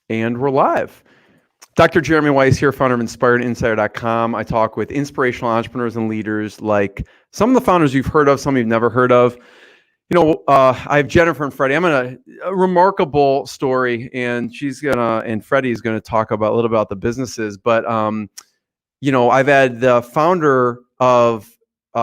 And we're live. Dr. Jeremy Weiss here, founder of InspiredInsider.com. I talk with inspirational entrepreneurs and leaders like some of the founders you've heard of, some you've never heard of. I have Jennifer and Freddie. I'm in a remarkable story, and Freddie is gonna talk about a little about the businesses. But I've had the founder of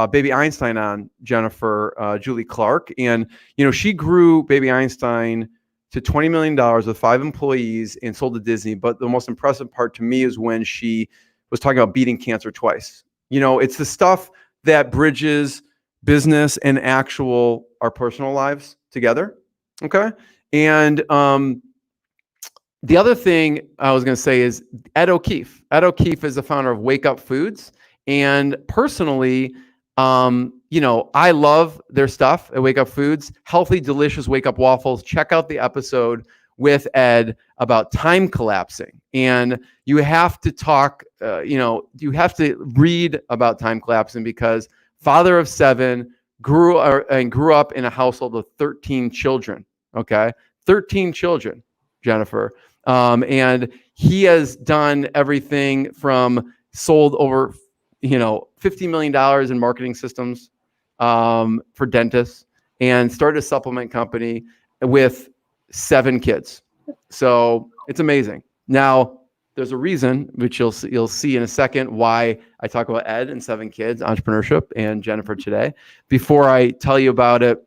Baby Einstein on, Jennifer, Julie Clark, and she grew Baby Einstein to $20 million with 5 employees and sold to Disney. But the most impressive part to me is when she was talking about beating cancer twice. It's the stuff that bridges business and our personal lives together. Okay. And the other thing I was going to say is Ed O'Keefe. Ed O'Keefe is the founder of Wake Up Foods. And personally, I love their stuff at Wake Up Foods. Healthy, delicious Wake Up waffles. Check out the episode with Ed about time collapsing. And you have to talk, you have to read about time collapsing because father of 7, grew up in a household of 13 children. Okay. 13 children, Jennifer. And he has done everything from sold over $50 million in marketing systems for dentists, and started a supplement company with 7 kids. So it's amazing. Now, there's a reason, which you'll see in a second, why I talk about Ed and 7 kids, entrepreneurship, and Jennifer today. Before I tell you about it,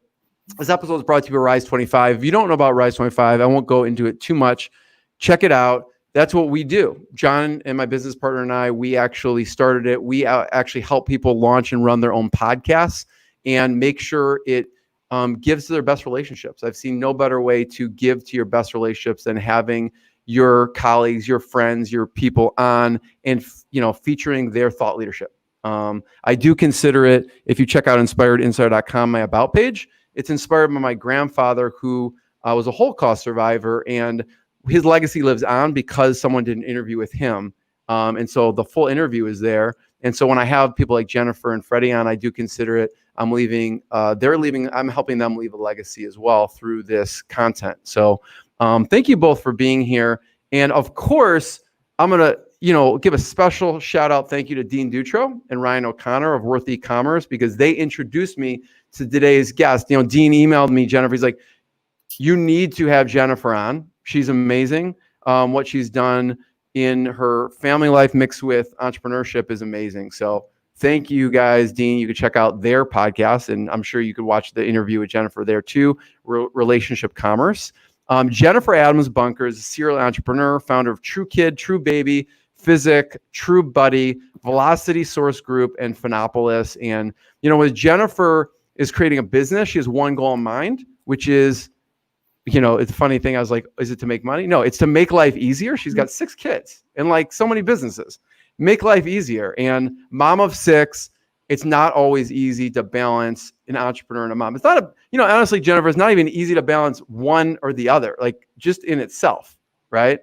this episode is brought to you by Rise 25. If you don't know about Rise 25, I won't go into it too much. Check it out. That's what we do. John and my business partner and I, we actually started it. We actually help people launch and run their own podcasts and make sure it gives to their best relationships. I've seen no better way to give to your best relationships than having your colleagues, your friends, your people on and, featuring their thought leadership. I do consider it, if you check out InspiredInsider.com, my about page, it's inspired by my grandfather who was a Holocaust survivor, and his legacy lives on because someone did an interview with him. And so the full interview is there. And so when I have people like Jennifer and Freddie on, I do consider it, I'm helping them leave a legacy as well through this content. So thank you both for being here. And of course, I'm going to, give a special shout out. Thank you to Dean Dutro and Ryan O'Connor of Worth E-Commerce, because they introduced me to today's guest. Dean emailed me, Jennifer. He's like, you need to have Jennifer on. She's amazing. What she's done in her family life mixed with entrepreneurship is amazing. So thank you guys, Dean. You can check out their podcast, and I'm sure you could watch the interview with Jennifer there too, Relationship Commerce. Jennifer Adams Bunker is a serial entrepreneur, founder of TruKid, TruBaby, Fysik, TruBuddy, Velocity Source Group, and Funopolis. And, with Jennifer is creating a business, she has one goal in mind, which is, it's a funny thing. I was like, is it to make money? No, it's to make life easier. She's got 6 kids and like so many businesses. Make life easier. And mom of 6, it's not always easy to balance an entrepreneur and a mom. It's not honestly, Jennifer, it's not even easy to balance one or the other, like just in itself, right?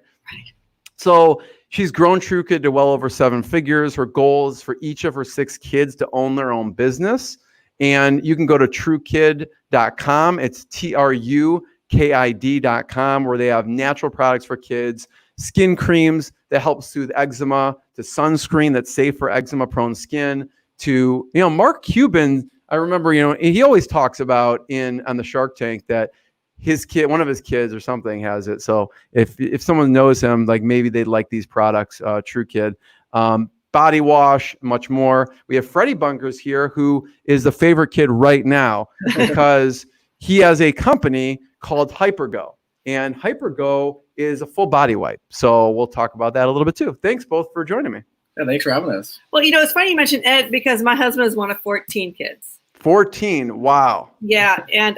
So she's grown TruKid to well over 7 figures. Her goal is for each of her 6 kids to own their own business. And you can go to TruKid.com. It's TruKid.com, where they have natural products for kids, skin creams that help soothe eczema, to sunscreen that's safe for eczema-prone skin, to, Mark Cuban, I remember, he always talks about on the Shark Tank that one of his kids or something has it. So if someone knows him, like maybe they'd like these products, TruKid. Body wash, much more. We have Freddie Bunkers here, who is the favorite kid right now because he has a company called HyperGo. And HyperGo is a full body wipe. So we'll talk about that a little bit too. Thanks both for joining me. Yeah, thanks for having us. Well, it's funny you mentioned Ed because my husband is one of 14 kids. 14. Wow. Yeah. And,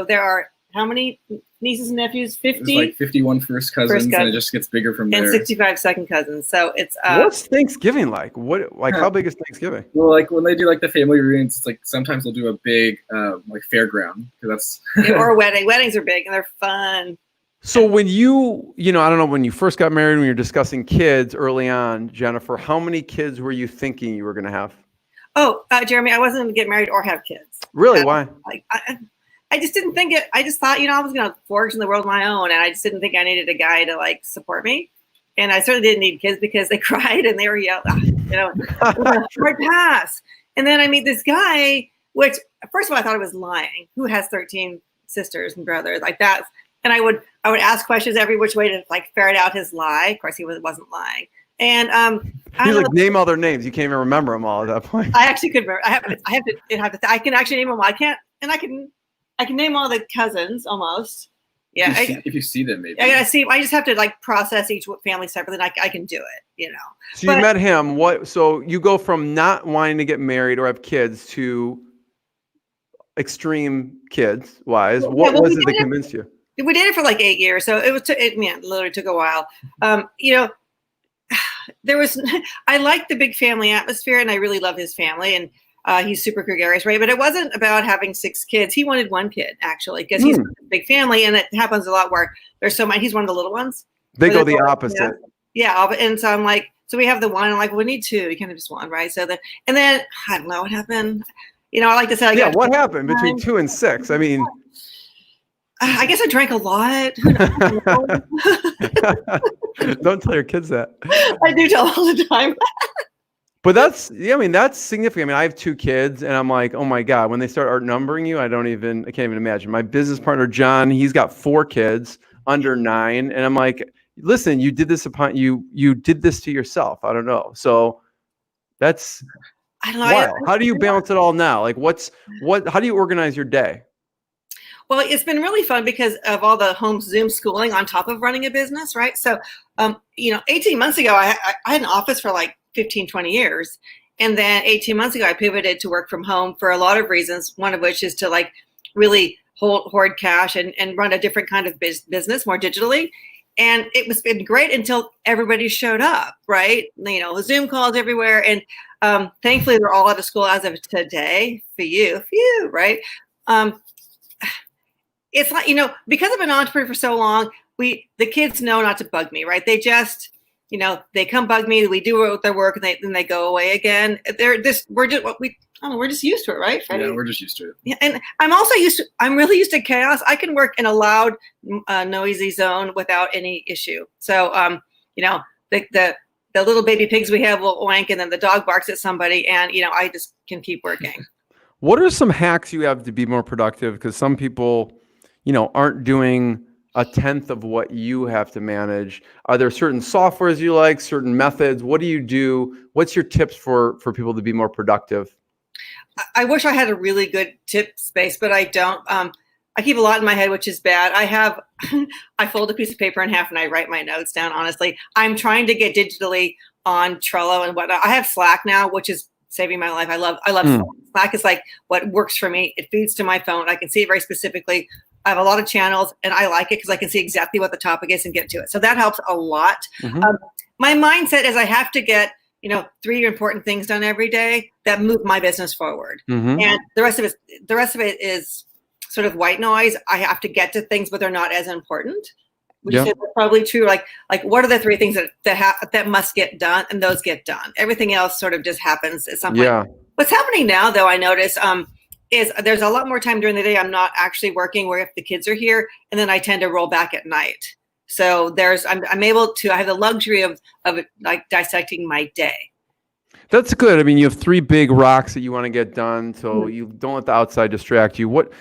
there are how many nieces and nephews? 50? There's like 51 first cousins, and it just gets bigger from there. And 65 second cousins. So it's what's Thanksgiving like? How big is Thanksgiving? Well, like when they do like the family reunions, it's like sometimes they'll do a big like fairground, because that's or a wedding. Weddings are big and they're fun. So when you I don't know, when you first got married, when you're discussing kids early on, Jennifer, how many kids were you thinking you were going to have? Oh, Jeremy, I wasn't going to get married or have kids. Really? Why? I just didn't think it. I just thought, I was going to forge in the world on my own, and I just didn't think I needed a guy to like support me. And I certainly didn't need kids because they cried and they were yelling, hard pass. And then I meet this guy, which first of all I thought it was lying. Who has 13 sisters and brothers like that? And I would ask questions every which way to like ferret out his lie. Of course, he wasn't lying. And he's like, name all their names. You can't even remember them all at that point. I actually could remember. I can actually name them all. I can't, and I can name all the cousins almost. Yeah, if you see them, maybe. I gotta see. I just have to like process each family separately. And I can do it, So you met him. So you go from not wanting to get married or have kids to extreme kids wise. What was it that convinced you? We dated for like 8 years, so it literally took a while. I liked the big family atmosphere, and I really love his family, and he's super gregarious, right? But it wasn't about having 6 kids. He wanted 1 kid actually, because he's a big family, and it happens a lot where there's so many. He's one of the little ones. They go the opposite. Yeah, and so I'm like, so we have the one. I'm like, we need 2. You can't have just 1, right? So and then I don't know what happened. I like to say, what happened between 2 and 6? I mean. I guess I drank a lot. Don't tell your kids that. I do tell all the time. But that's significant. I mean, I have 2 kids, and I'm like, oh my God, when they start outnumbering you, I can't even imagine. My business partner, John, he's got 4 kids under 9. And I'm like, listen, you did this you did this to yourself. I don't know. So that's wild. How do you balance it all now? Like how do you organize your day? Well, it's been really fun because of all the home Zoom schooling on top of running a business, right? So, 18 months ago, I had an office for like 15, 20 years. And then 18 months ago, I pivoted to work from home for a lot of reasons, one of which is to like really hoard cash and run a different kind of business more digitally. And it was been great until everybody showed up, right? The Zoom calls everywhere. And thankfully, they're all out of school as of today for you, right? It's like, because I've been an entrepreneur for so long, the kids know not to bug me, right? They just, they come bug me, we do their work, and then they go away again. We're just used to it, right, Freddie? Yeah, we're just used to it. Yeah, and I'm really used to chaos. I can work in a loud, noisy zone without any issue. So, the little baby pigs we have will oink, and then the dog barks at somebody, and, I just can keep working. What are some hacks you have to be more productive? Because some people, aren't doing a 1/10 of what you have to manage. Are there certain softwares you like, certain methods? What do you do? What's your tips for people to be more productive? I wish I had a really good tip space, but I don't. I keep a lot in my head, which is bad. I fold a piece of paper in half and I write my notes down, honestly. I'm trying to get digitally on Trello and whatnot. I have Slack now, which is saving my life. I love Slack. Slack is like what works for me. It feeds to my phone. I can see it very specifically. I have a lot of channels, and I like it because I can see exactly what the topic is and get to it. So that helps a lot. My mindset is I have to get 3 important things done every day that move my business forward, and the rest of it is sort of white noise. I have to get to things, but they're not as important. Which is probably true. Like what are the 3 things that must get done, and those get done. Everything else sort of just happens at some point. Yeah. What's happening now, though, I notice, is there's a lot more time during the day I'm not actually working, where if the kids are here, and then I tend to roll back at night. So I'm able to, I have the luxury of like dissecting my day. That's good. I mean, you have 3 big rocks that you want to get done, so you don't let the outside distract you. What?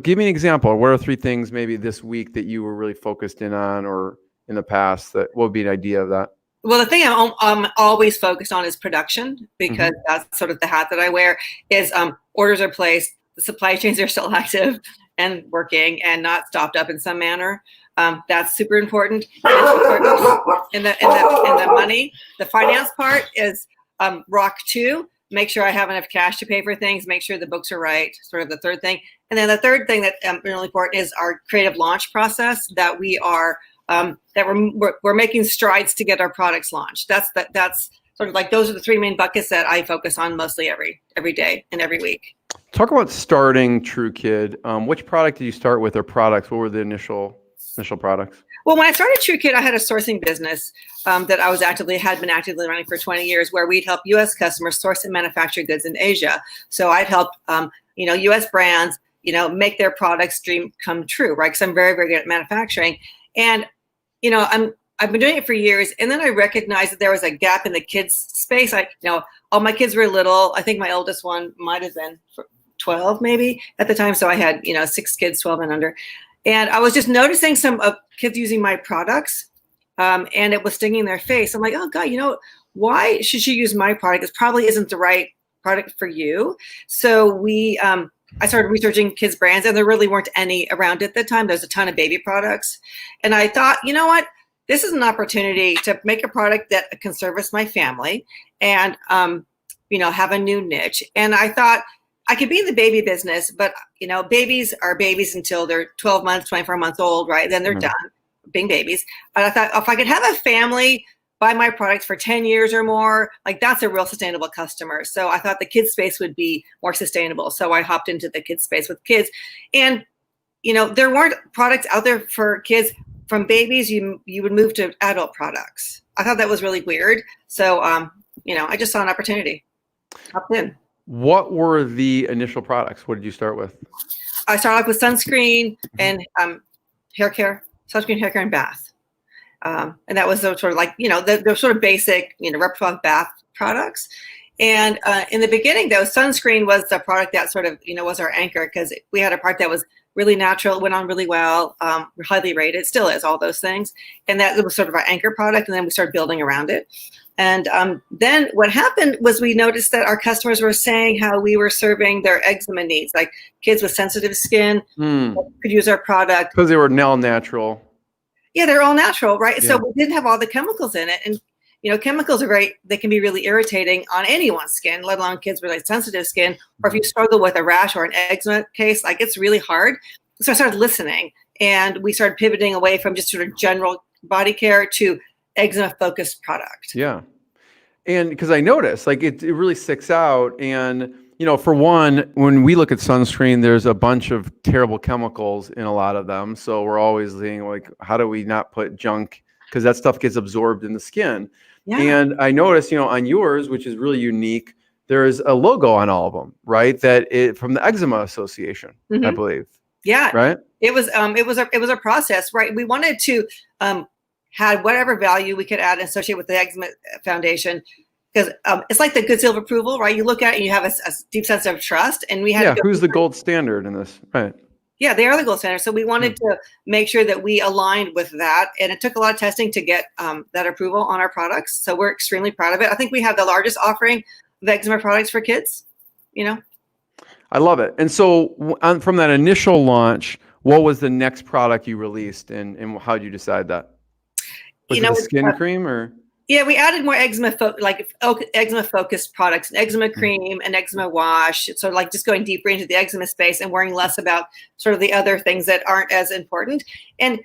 Give me an example. What are 3 things maybe this week that you were really focused in on, or in the past? What would be an idea of that? Well, the thing I'm always focused on is production, because that's sort of the hat that I wear. Is orders are placed, the supply chains are still active and working and not stopped up in some manner. That's super important. And the money, the finance part is rock 2. Make sure I have enough cash to pay for things. Make sure the books are right. Sort of the third thing. And then the third thing that's really important is our creative launch process. That we are we're making strides to get our products launched. That's sort of like those are the 3 main buckets that I focus on mostly every day and every week. Talk about starting TruKid. Which product did you start with, or products? What were the initial products? Well, when I started TruKid, I had a sourcing business that I had been actively running for 20 years, where we'd help U.S. customers source and manufacture goods in Asia. So I'd help, U.S. brands, make their products dream come true, right? Because I'm very, very good at manufacturing. And, I've been doing it for years. And then I recognized that there was a gap in the kids space. All my kids were little. I think my oldest one might have been 12 maybe at the time. So I had, 6 kids, 12 and under. And I was just noticing some kids using my products, and it was stinging their face. I'm like, oh God, why should you use my product? This probably isn't the right product for you. So I started researching kids brands, and there really weren't any around at the time. There's a ton of baby products. And I thought, you know what? This is an opportunity to make a product that can service my family and, have a new niche. And I thought I could be in the baby business, but, babies are babies until they're 12 months, 24 months old, right? Then they're done being babies. And I thought if I could have a family buy my products for 10 years or more, like that's a real sustainable customer. So I thought the kids space would be more sustainable. So I hopped into the kids space with kids. And, there weren't products out there for kids. From babies, you would move to adult products. I thought that was really weird. So, I just saw an opportunity. Hopped in. What were the initial products? What did you start with? I started off with sunscreen and hair care, sunscreen, hair care, and bath. And that was sort of like, the sort of basic, repertoire of bath products. And in the beginning, though, sunscreen was the product that sort of, was our anchor, because we had a product that was really natural, went on really well, highly rated, still is, all those things. And that was sort of our anchor product. And then we started building around it. And then what happened was we noticed that our customers were saying how we were serving their eczema needs, like kids with sensitive skin could use our product. Because they were now natural. Yeah, they're all natural, right? Yeah. So we didn't have all the chemicals in it. And chemicals they can be really irritating on anyone's skin, let alone kids with sensitive skin. Or if you struggle with a rash or an eczema case, like it's really hard. So I started listening, and we started pivoting away from just sort of general body care to eczema focused product. Yeah. And because I noticed like it really sticks out. And, for one, when we look at sunscreen, there's a bunch of terrible chemicals in a lot of them. So we're always thinking like, how do we not put junk? Because that stuff gets absorbed in the skin. Yeah. And I noticed, on yours, which is really unique, there is a logo on all of them, right? From the Eczema Association, I believe. Yeah. Right. It was a process, right? We wanted to have whatever value we could add and associate with the Eczema Foundation, because it's like the Good Seal of approval, right? You look at it and you have a deep sense of trust, and we had. Yeah. Who's the gold standard in this, right? Yeah, they are the gold standard. So we wanted to make sure that we aligned with that. And it took a lot of testing to get that approval on our products. So we're extremely proud of it. I think we have the largest offering of eczema products for kids, I love it. And so from that initial launch, what was the next product you released, and how did you decide that? Was it a skin cream or? Yeah, we added more eczema focused products, an eczema cream, an eczema wash. So like just going deeper into the eczema space and worrying less about sort of the other things that aren't as important. And,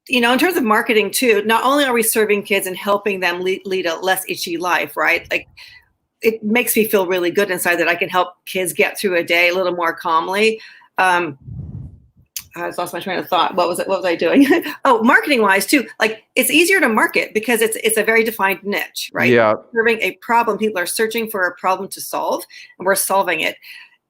in terms of marketing too, not only are we serving kids and helping them lead a less itchy life, right? Like it makes me feel really good inside that I can help kids get through a day a little more calmly. I lost my train of thought. What was I doing? Oh, marketing wise too. Like it's easier to market because it's a very defined niche, right? Yeah. Serving a problem. People are searching for a problem to solve, and we're solving it.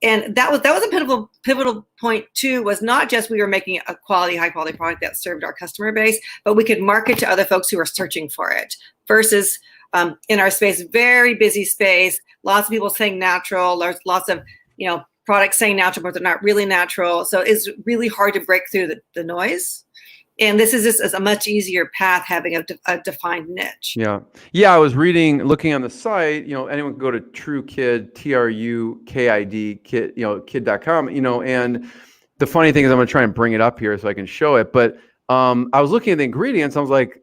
And that was a pivotal point too, was not just we were making a high quality product that served our customer base, but we could market to other folks who are searching for it versus in our space, very busy space, lots of people saying natural, there's lots of, products saying natural, but they're not really natural. So it's really hard to break through the noise. And this is just a much easier path, having a defined niche. Yeah. Yeah. I was looking on the site, anyone can go to TruKid, TRUKID, kid.com, and the funny thing is I'm going to try and bring it up here so I can show it. But I was looking at the ingredients. I was like,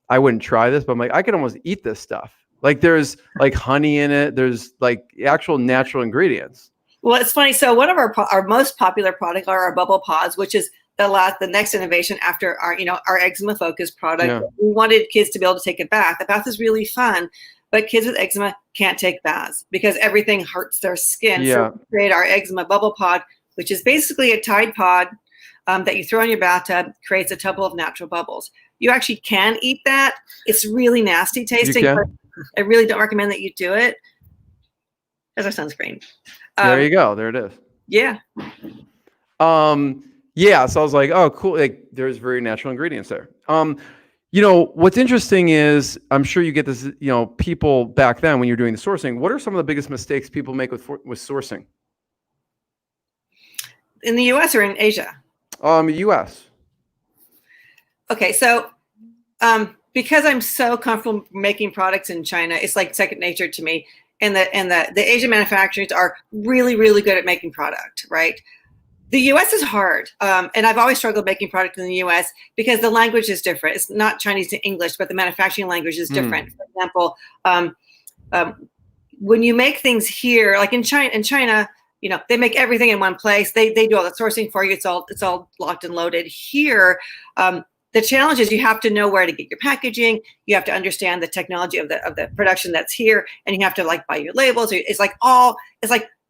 I wouldn't try this, but I'm like, I could almost eat this stuff. Like there's like honey in it. There's like actual natural ingredients. Well, it's funny. So one of our most popular products are our bubble pods, which is the next innovation after our eczema focused product. Yeah. We wanted kids to be able to take a bath. The bath is really fun, but kids with eczema can't take baths because everything hurts their skin. Yeah. So we create our eczema bubble pod, which is basically a Tide pod that you throw in your bathtub, creates a tub of natural bubbles. You actually can eat that. It's really nasty tasting, but I really don't recommend that you do it. There's our sunscreen. There you go. There it is. Yeah. Yeah. So I was like, oh, cool. Like, there's very natural ingredients there. What's interesting is I'm sure you get this, people back then when you're doing the sourcing, what are some of the biggest mistakes people make with sourcing? In the US or in Asia? US. Okay. So, because I'm so comfortable making products in China, it's like second nature to me. And the Asian manufacturers are really, really good at making product, right? The US is hard. And I've always struggled making product in the US because the language is different. It's not Chinese to English, but the manufacturing language is different. For example, when you make things here, like in China, they make everything in one place. They do all the sourcing for you. It's all locked and loaded. Here, the challenge is you have to know where to get your packaging. You have to understand the technology of the production that's here, and you have to buy your labels. It's like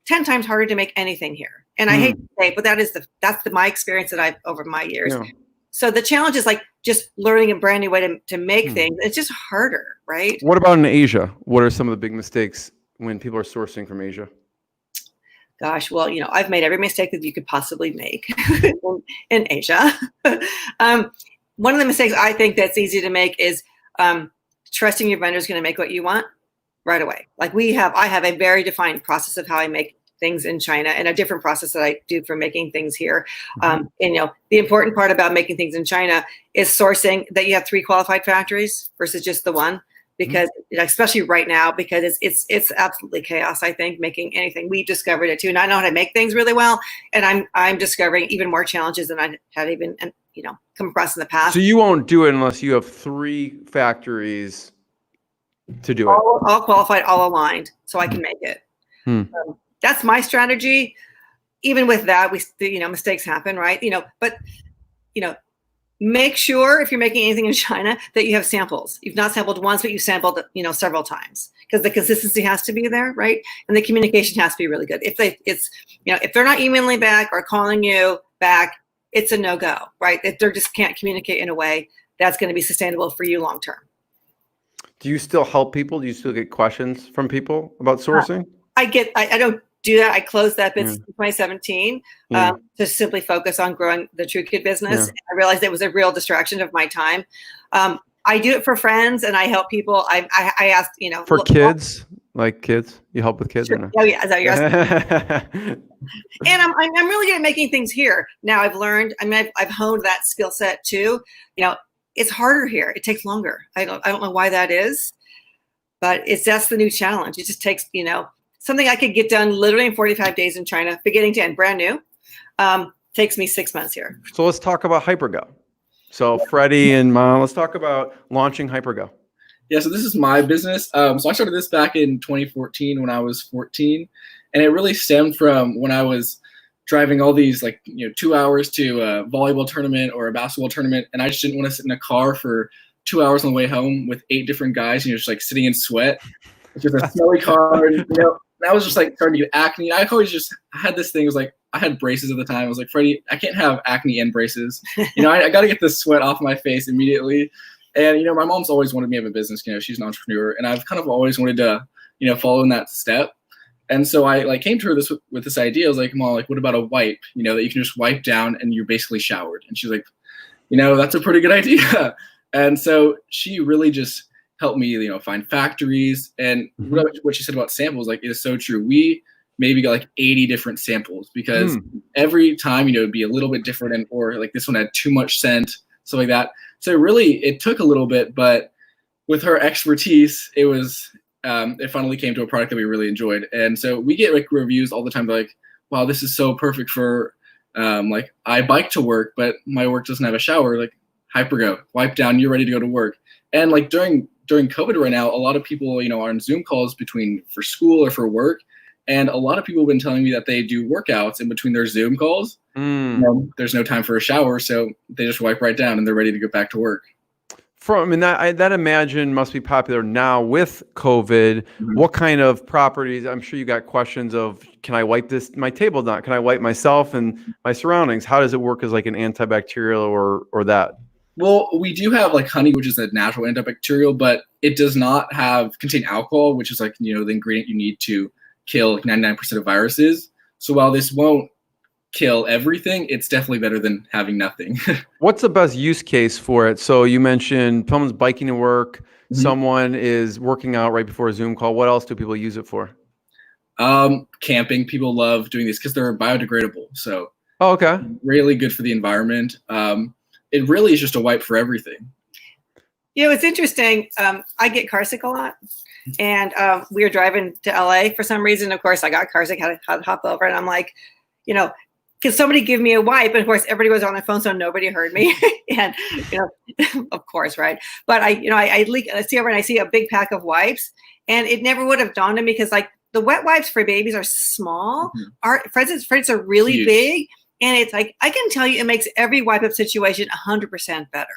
10 times harder to make anything here. And I hate to say it, but that's my experience that I've over my years. Yeah. So the challenge is just learning a brand new way to make things. It's just harder, right? What about in Asia? What are some of the big mistakes when people are sourcing from Asia? Gosh, well, I've made every mistake that you could possibly make in Asia. One of the mistakes I think that's easy to make is trusting your vendor is going to make what you want right away. I have a very defined process of how I make things in China and a different process that I do for making things here. And the important part about making things in China is sourcing that you have 3 qualified factories versus just the one. Because especially right now, because it's absolutely chaos. I think making anything, we've discovered it too, and I know how to make things really well, and I'm discovering even more challenges than I had even come across in the past. So you won't do it unless you have 3 factories to do it. All qualified, all aligned, so I can make it. So that's my strategy. Even with that, mistakes happen, right? But make sure if you're making anything in China that you have samples. You've not sampled once, but you sampled, several times, because the consistency has to be there, right? And the communication has to be really good. If they're not emailing back or calling you back, it's a no-go, right? If they just can't communicate in a way that's going to be sustainable for you long term. Do you still help people? Do you still get questions from people about sourcing? I don't do that. I closed that business in 2017 to simply focus on growing the TruKid business. Yeah. I realized it was a real distraction of my time. I do it for friends and I help people. I asked, for kids, like kids, you help with kids? Sure. Or no? Oh yeah, is that what you're asking? And I'm really good at making things here. Now I've learned. I've honed that skill set too. It's harder here. It takes longer. I don't know why that is, but that's the new challenge. It just takes something I could get done literally in 45 days in China, beginning to end, brand new, takes me 6 months here. So let's talk about HyperGo. So Freddie and Mom, let's talk about launching HyperGo. Yeah, so this is my business. So I started this back in 2014 when I was 14. And it really stemmed from when I was driving all these 2 hours to a volleyball tournament or a basketball tournament. And I just didn't want to sit in a car for 2 hours on the way home with 8 different guys and you're just sitting in sweat. It's just a smelly car. And, I was just starting to get acne. I had this thing. It was I had braces at the time. I was like, Freddie, I can't have acne and braces. I got to get this sweat off my face immediately. And my mom's always wanted me to have a business. She's an entrepreneur, and I've kind of always wanted to, follow in that step. And so I came to her with this idea. I was like, Mom, what about a wipe? That you can just wipe down and you're basically showered. And she's like, that's a pretty good idea. And so she really just helped me, find factories. And what she said about samples, is so true. We maybe got 80 different samples because every time, it'd be a little bit different, or this one had too much scent, stuff like that. So really, it took a little bit, but with her expertise, it was it finally came to a product that we really enjoyed. And so we get reviews all the time, wow, this is so perfect for I bike to work, but my work doesn't have a shower. HyperGo, wipe down, you're ready to go to work. And during COVID right now, a lot of people, are on Zoom calls for school or for work. And a lot of people have been telling me that they do workouts in between their Zoom calls. There's no time for a shower, so they just wipe right down and they're ready to get back to work. That imagine must be popular now with COVID. What kind of properties? I'm sure you got questions of, can I wipe my table down? Can I wipe myself and my surroundings? How does it work as an antibacterial or that? Well, we do have honey, which is a natural antibacterial, but it does not contain alcohol, which is the ingredient you need to kill 99% of viruses. So while this won't kill everything, it's definitely better than having nothing. What's the best use case for it? So you mentioned someone's biking to work, someone is working out right before a Zoom call. What else do people use it for? Camping. People love doing these because they're biodegradable. So okay. Really good for the environment. It really is just a wipe for everything. It's interesting. I get carsick a lot. And we were driving to LA for some reason. Of course, I got carsick, had to hop over. And I'm like, can somebody give me a wipe? And of course, everybody was on their phone, so nobody heard me. And, of course, right. But I see over and I see a big pack of wipes. And it never would have dawned on me because like the wet wipes for babies are small. For instance, are really huge. Big. And it's like, I can tell you it makes every wipe up situation 100% better.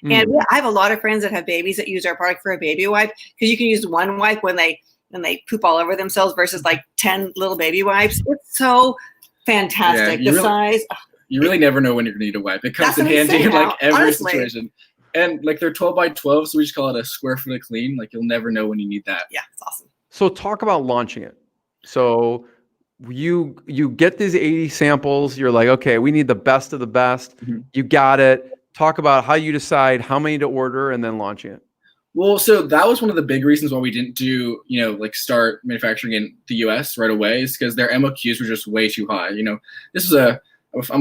And I have a lot of friends that have babies that use our product for a baby wipe because you can use one wipe when they poop all over themselves versus like 10 little baby wipes. It's so fantastic. Yeah, size. You really never know when you're gonna need a wipe. It comes in handy in like every situation. And like they're 12 by 12, so we just call it a square foot of clean. Like you'll never know when you need that. Yeah, it's awesome. So talk about launching it. So you get these 80 samples. You're like, okay, we need the best of the best. You got it. Talk about how you decide how many to order and then launching it. Well, so that was one of the big reasons why we didn't do, like start manufacturing in the US right away is because their MOQs were just way too high. I'm a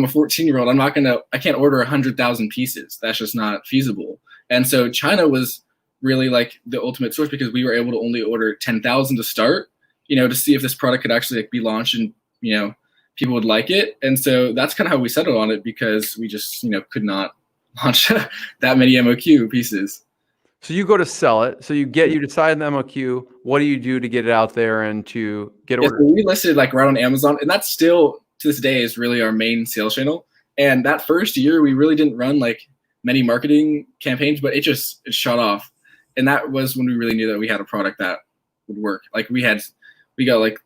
14-year-old. I can't order 100,000 pieces. That's just not feasible. And so China was really like the ultimate source because we were able to only order 10,000 to start, to see if this product could actually be launched and, people would like it. And so that's kind of how we settled on it because we just, could not launch that many MOQ pieces. So you go to sell it. So you decide the MOQ. What do you do to get it out there and to get ordered? So we listed like right on Amazon, and that's still to this day is really our main sales channel. And that first year, we really didn't run like many marketing campaigns, but it shot off. And that was when we really knew that we had a product that would work. Like we got like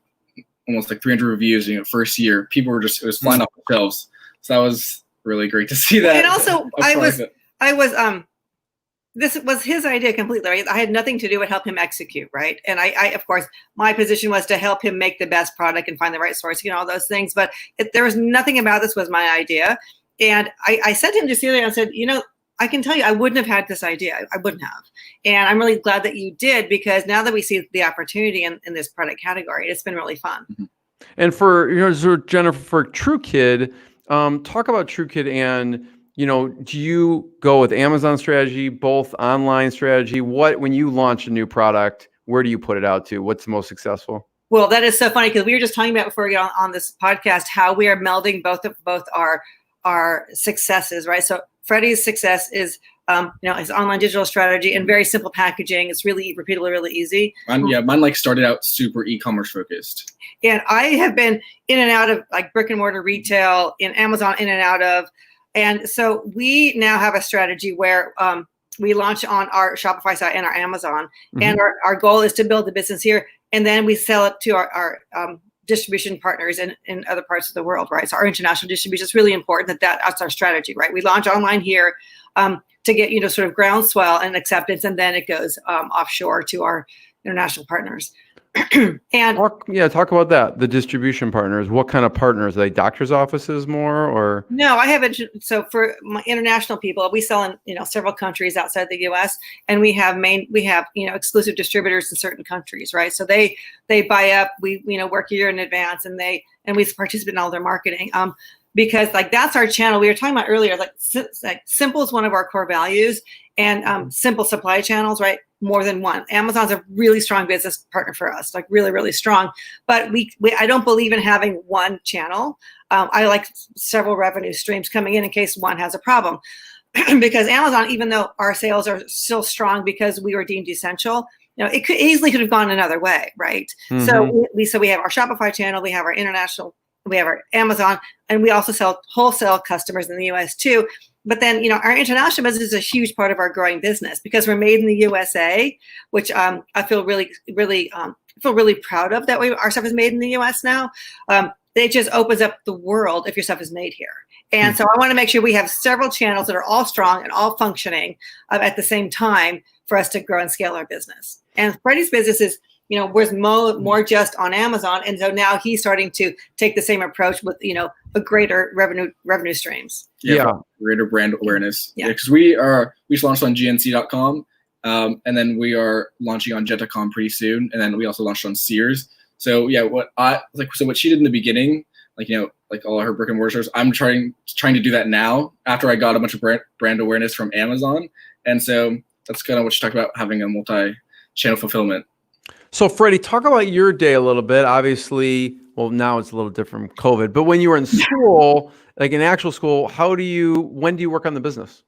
almost like 300 reviews, first year. People were it was flying off the shelves. So that was really great to see that. And also this was his idea completely, right? I had nothing to do with help him execute, right? And I of course, my position was to help him make the best product and find the right sourcing and all those things. But there was nothing about this was my idea. And I said to him just the other day, I said, I can tell you, I wouldn't have had this idea. I wouldn't have. And I'm really glad that you did because now that we see the opportunity in this product category, it's been really fun. And for, Jennifer, for TruKid, talk about TruKid and, do you go with Amazon strategy, both online strategy? When you launch a new product, where do you put it out to? What's the most successful? Well, that is so funny because we were just talking about before we get on this podcast how we are melding both our successes, right? So Freddie's success is his online digital strategy and very simple packaging. It's really repeatable, really easy. Mine like started out super e-commerce focused. And I have been in and out of like brick and mortar retail, in Amazon, in and out of. And so we now have a strategy where we launch on our Shopify site and our Amazon. And our goal is to build the business here. And then we sell it to our distribution partners in other parts of the world, right? So our international distribution is really important that's our strategy, right? We launch online here to get, sort of groundswell and acceptance. And then it goes offshore to our international partners. And talk about that. The distribution partners. What kind of partners? Are they doctors' offices more, or no? I haven't. So for my international people, we sell in several countries outside the U.S. and we have exclusive distributors in certain countries, right? So they buy up. We work a year in advance, and we participate in all their marketing. Because like that's our channel. We were talking about earlier, like simple is one of our core values, and simple supply channels, right? More than one. Amazon's a really strong business partner for us, like really, really strong. But I don't believe in having one channel. I like several revenue streams coming in case one has a problem. Because Amazon, even though our sales are still strong because we were deemed essential, it could easily have gone another way, right? So we have our Shopify channel, we have our international, we have our Amazon, and we also sell wholesale customers in the US too. But then, our international business is a huge part of our growing business because we're made in the USA, which I feel really, really, proud of that our stuff is made in the US now. It just opens up the world if your stuff is made here. And so I want to make sure we have several channels that are all strong and all functioning at the same time for us to grow and scale our business. And Freddie's business was more just on Amazon. And so now he's starting to take the same approach with, a greater revenue streams. Yeah. Greater brand awareness. Yeah. Because we just launched on gnc.com. And then we are launching on jet.com pretty soon. And then we also launched on Sears. So yeah, what she did in the beginning, like all her brick and mortar stores, I'm trying to do that now after I got a bunch of brand awareness from Amazon. And so that's kind of what you talked about, having a multi-channel fulfillment. So Freddie, talk about your day a little bit. Obviously, well, now it's a little different from COVID, but when you were in school, like in actual school, when do you work on the business?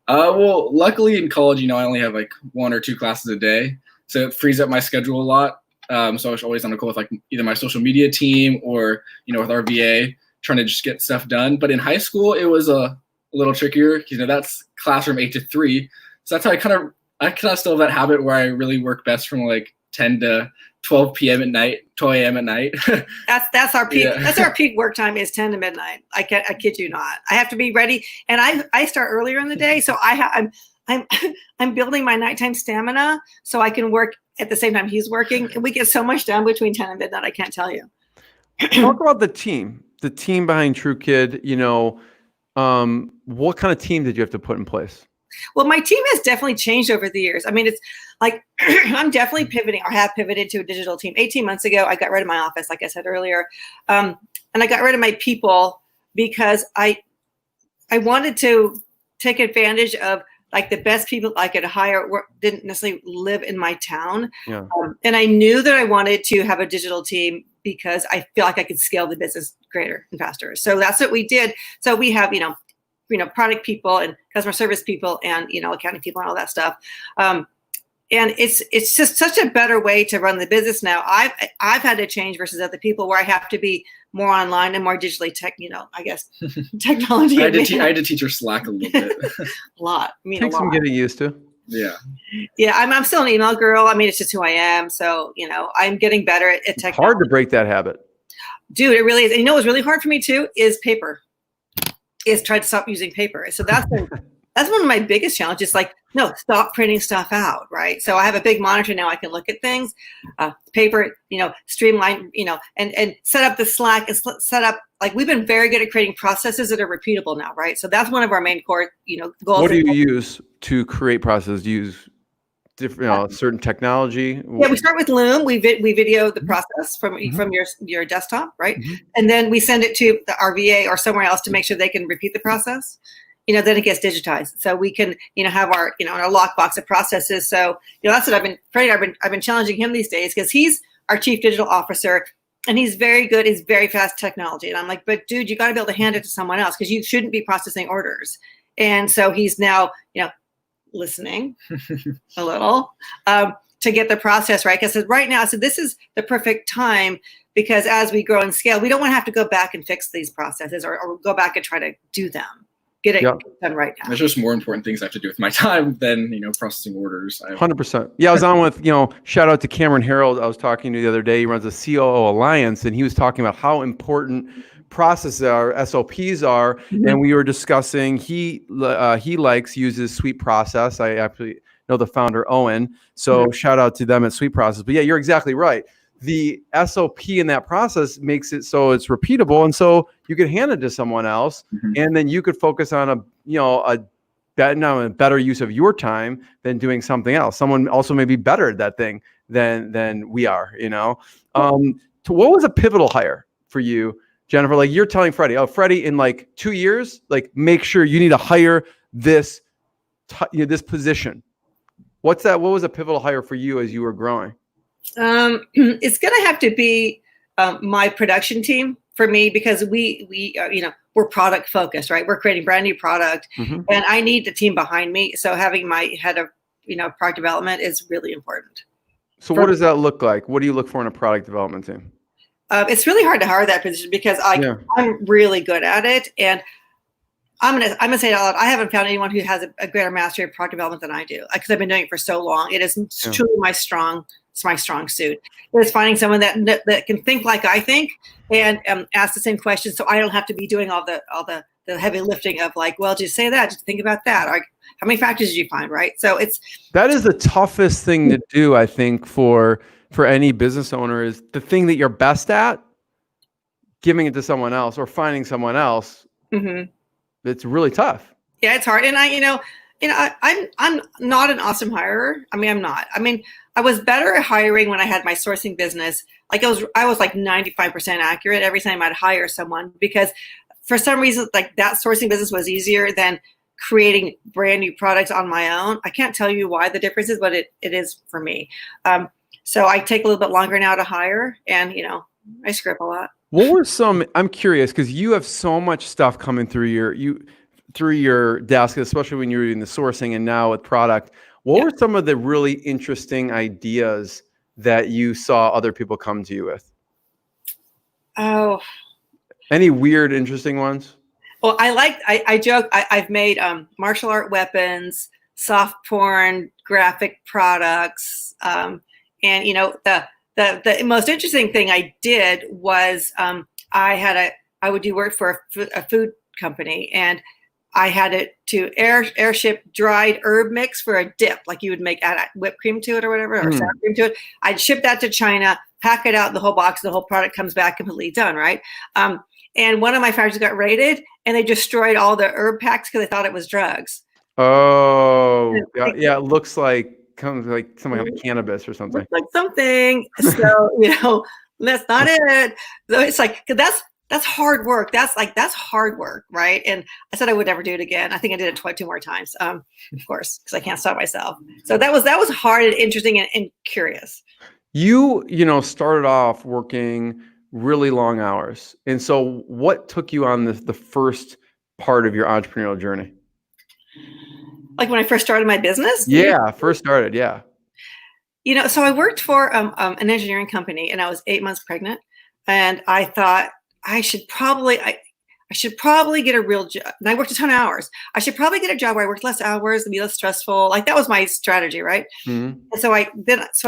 Well, luckily in college, I only have like 1 or 2 classes a day. So it frees up my schedule a lot. So I was always on a call with like either my social media team or, with our VA, trying to just get stuff done. But in high school, it was a little trickier. That's classroom 8 to 3. So that's how I kind of still have that habit where I really work best from like 10 to 12 p.m. at night, 12 a.m. at night. That's our peak. Yeah. That's our peak work time is 10 to midnight. I kid you not. I have to be ready, and I start earlier in the day, so I'm building my nighttime stamina so I can work at the same time he's working, and we get so much done between 10 and midnight. I can't tell you. Talk about the team behind TruKid. What kind of team did you have to put in place? Well, my team has definitely changed over the years. I mean, it's like I'm definitely pivoting, or have pivoted to a digital team. 18 months ago, I got rid of my office, like I said earlier, and I got rid of my people because I wanted to take advantage of like the best people I could hire didn't necessarily live in my town. Yeah. And I knew that I wanted to have a digital team because I feel like I could scale the business greater and faster. So that's what we did. So we have, product people and customer service people and, accounting people and all that stuff. And it's just such a better way to run the business now. I've had to change versus other people where I have to be more online and more digitally technology. I had to teach her Slack a little bit. A lot. Takes some getting used to. Yeah. Yeah, I'm still an email girl. I mean, it's just who I am. So, I'm getting better at technology. Hard to break that habit. Dude, it really is. And what's really hard for me too is paper. Is try to stop using paper. So that's one of my biggest challenges. Like, no, stop printing stuff out, right? So I have a big monitor now. I can look at things, paper, streamline, and set up the Slack and set up. Like we've been very good at creating processes that are repeatable now, right? So that's one of our main core, goals. What do you use to create processes? Do you use different, certain technology? Yeah, we start with Loom. We video the process from your desktop, right? Mm-hmm. And then we send it to the RVA or somewhere else to make sure they can repeat the process. Then it gets digitized, so we can have our our lockbox of processes. So that's what I've been challenging him these days because he's our chief digital officer and he's very good. He's very fast technology, and I'm like, but dude, you got to be able to hand it to someone else because you shouldn't be processing orders. And so he's now listening a little to get the process right. Because right now, so this is the perfect time because as we grow and scale, we don't want to have to go back and fix these processes or go back and try to do them. Get it done right now. There's just more important things I have to do with my time than processing orders. 100%. Yeah, I was on with shout out to Cameron Harold. I was talking to the other day. He runs a COO Alliance, and he was talking about how important processes are, SOPs are, and we were discussing. He uses Sweet Process. I actually know the founder Owen, so shout out to them at Sweet Process. But yeah, you're exactly right. The SOP in that process makes it so it's repeatable, and so you could hand it to someone else, and then you could focus on a better use of your time than doing something else. Someone also may be better at that thing than we are. So what was a pivotal hire for you, Jennifer? Like you're telling Freddie, Freddie, in like 2 years, like make sure you need to hire this this position. What's that? What was a pivotal hire for you as you were growing? It's going to have to be my production team for me because we're product focused, right? We're creating brand new product, and I need the team behind me. So having my head of product development is really important. So what does that look like? What do you look for in a product development team? It's really hard to hire that position because I'm really good at it, and I'm gonna say it out loud. I haven't found anyone who has a greater mastery of product development than I do because I've been doing it for so long. It is truly my strong suit. It's finding someone that can think like I think and ask the same questions, so I don't have to be doing all the heavy lifting of like, well, just say that, just think about that. Or how many factors did you find, right? So that is the toughest thing to do, I think, for for any business owner is the thing that you're best at, giving it to someone else or finding someone else. It's really tough. Yeah, it's hard. And I'm not an awesome hirer. I mean, I'm not. I mean, I was better at hiring when I had my sourcing business. Like I was like 95% accurate every time I'd hire someone, because for some reason, like that sourcing business was easier than creating brand new products on my own. I can't tell you why the difference is, but it is for me. So I take a little bit longer now to hire, and I screw up a lot. What were some? I'm curious because you have so much stuff coming through your desk, especially when you're doing the sourcing and now with product. What were some of the really interesting ideas that you saw other people come to you with? Oh, any weird, interesting ones? Well, I joke, I've made martial art weapons, soft porn, graphic products. And the most interesting thing I did was I would do work for a food company, and I had it to airship dried herb mix for a dip, like you would make add whipped cream to it or whatever, or sour cream to it. I'd ship that to China, pack it out in the whole box, the whole product comes back completely done, right? And one of my factories got raided, and they destroyed all the herb packs because they thought it was drugs. Oh, yeah, it looks like something like cannabis or something. Looks like something. So that's not it. So it's like that's hard work. That's hard work, right? And I said I would never do it again. I think I did it 2 more times, of course, because I can't stop myself. So that was hard and interesting and curious. You started off working really long hours, and so what took you on the first part of your entrepreneurial journey? Like when I first started my business? First started, So I worked for an engineering company, and I was 8 months pregnant, and I thought I should probably get a real job. And I worked a ton of hours. I should probably get a job where I worked less hours and be less stressful. Like that was my strategy, right? And so I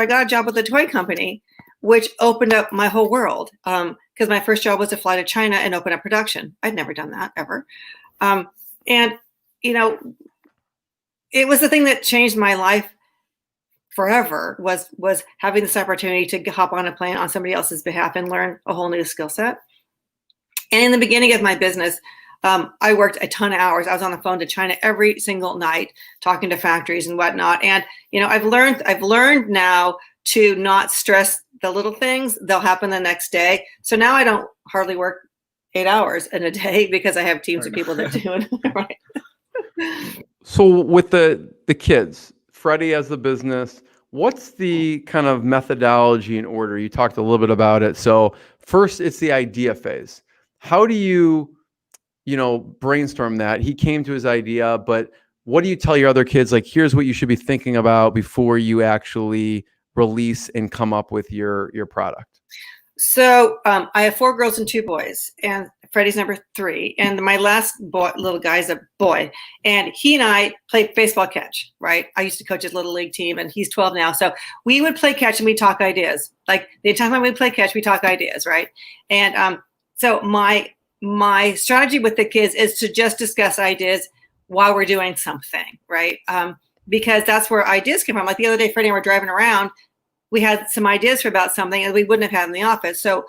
got a job with a toy company, which opened up my whole world. Because my first job was to fly to China and open up production. I'd never done that ever. It was the thing that changed my life forever, was having this opportunity to hop on a plane on somebody else's behalf and learn a whole new skill set. And in the beginning of my business, I worked a ton of hours. I was on the phone to China every single night, talking to factories and whatnot. And I've learned now to not stress the little things. They'll happen the next day. So now I don't hardly work 8 hours in a day because I have teams of people that do it. Right. So with the kids, Freddie has the business. What's the kind of methodology and order? You talked a little bit about it. So first, it's the idea phase. How do you brainstorm that? He came to his idea, but what do you tell your other kids? Like, here's what you should be thinking about before you actually release and come up with your product. So I have 4 girls and 2 boys, and Freddie's number 3. And my last little guy is a boy, and he and I played baseball catch, right? I used to coach his little league team, and he's 12 now. So we would play catch and we talk ideas. Like the entire time we play catch, we talk ideas, right? And so my strategy with the kids is to just discuss ideas while we're doing something, right? Because that's where ideas come from. Like the other day, Freddie and I were driving around. We had some ideas for about something that we wouldn't have had in the office. So,